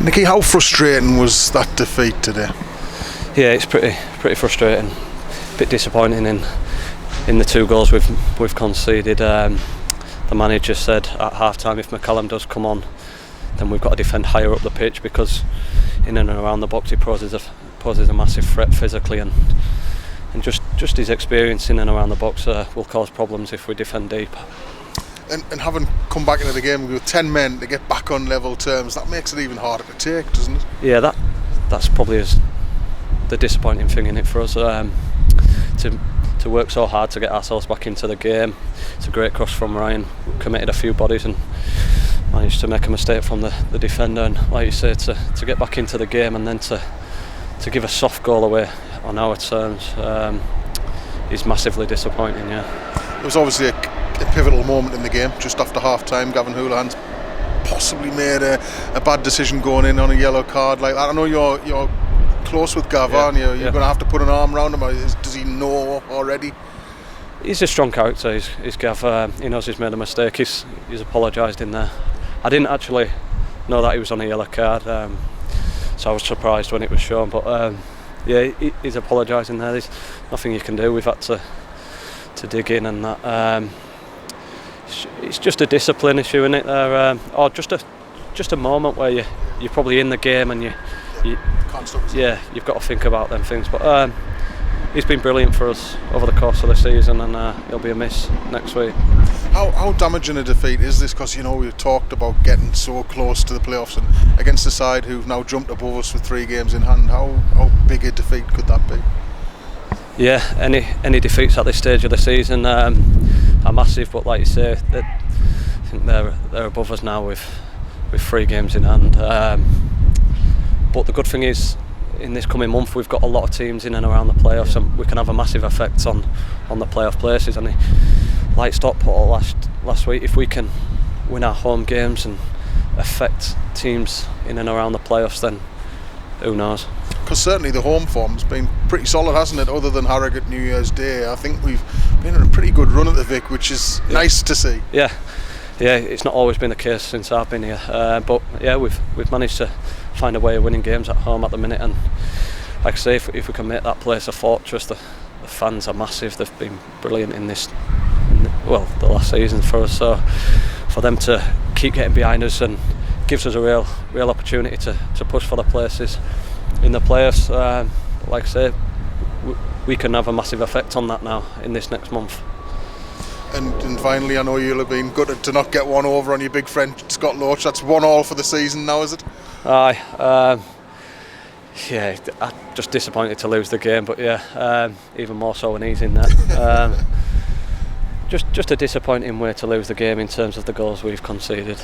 Nicky, how frustrating was that defeat today? Yeah, it's pretty frustrating. A bit disappointing in the 2 goals we've conceded. The manager said at half time, if McCallum does come on, then we've got to defend higher up the pitch, because in and around the box he poses a massive threat physically, and just his experience in and around the box will cause problems if we defend deep. And having come back into the game with 10 men to get back on level terms, that makes it even harder to take, doesn't it? Yeah, that's probably the disappointing thing in it for us. To work so hard to get ourselves back into the game. It's a great cross from Ryan. We committed a few bodies and managed to make a mistake from the defender. And like you say, to get back into the game and then to give a soft goal away on our terms is massively disappointing. Yeah. It was obviously a pivotal moment in the game. Just after half time, Gavin Houlihan's possibly made a bad decision going in on a yellow card like that. I know you're close with Gav, aren't you? You're going to have to put an arm around him. Does he know already? He's a strong character. He's Gav. He knows he's made a mistake. He's apologised in there. I didn't actually know that he was on a yellow card, so I was surprised when it was shown. But he's apologised in there. There's nothing you can do. We've had to dig in, and that. It's just a discipline issue, isn't it? Or just a moment where you're probably in the game and you can't stop. Yeah, you've got to think about them things. But he's been brilliant for us over the course of the season, and he'll be a miss next week. How damaging a defeat is this? Because we've talked about getting so close to the playoffs, and against a side who've now jumped above us with 3 games in hand. How big a defeat could that be? Yeah, any defeats at this stage of the season are massive. But like you say, I think they're above us now with 3 games in hand. But the good thing is, in this coming month, we've got a lot of teams in and around the playoffs, and we can have a massive effect on the playoff places. And like Stockport last week, if we can win our home games and affect teams in and around the playoffs, then who knows? Because certainly the home form's been pretty solid, hasn't it? Other than Harrogate New Year's Day, I think we've been on a pretty good run at the Vic, which is nice to see. Yeah, it's not always been the case since I've been here, but yeah, we've managed to find a way of winning games at home at the minute. And like I say, if we can make that place a fortress, the fans are massive. They've been brilliant in the last season for us. So for them to keep getting behind us and gives us a real opportunity to push for the places in the playoffs. Like I say, we can have a massive effect on that now in this next month. And finally, I know you'll have been gutted to not get one over on your big friend Scott Loach. That's 1-1 for the season now, is it? Aye. Yeah, I'm just disappointed to lose the game, but even more so when he's in there. Just a disappointing way to lose the game in terms of the goals we've conceded.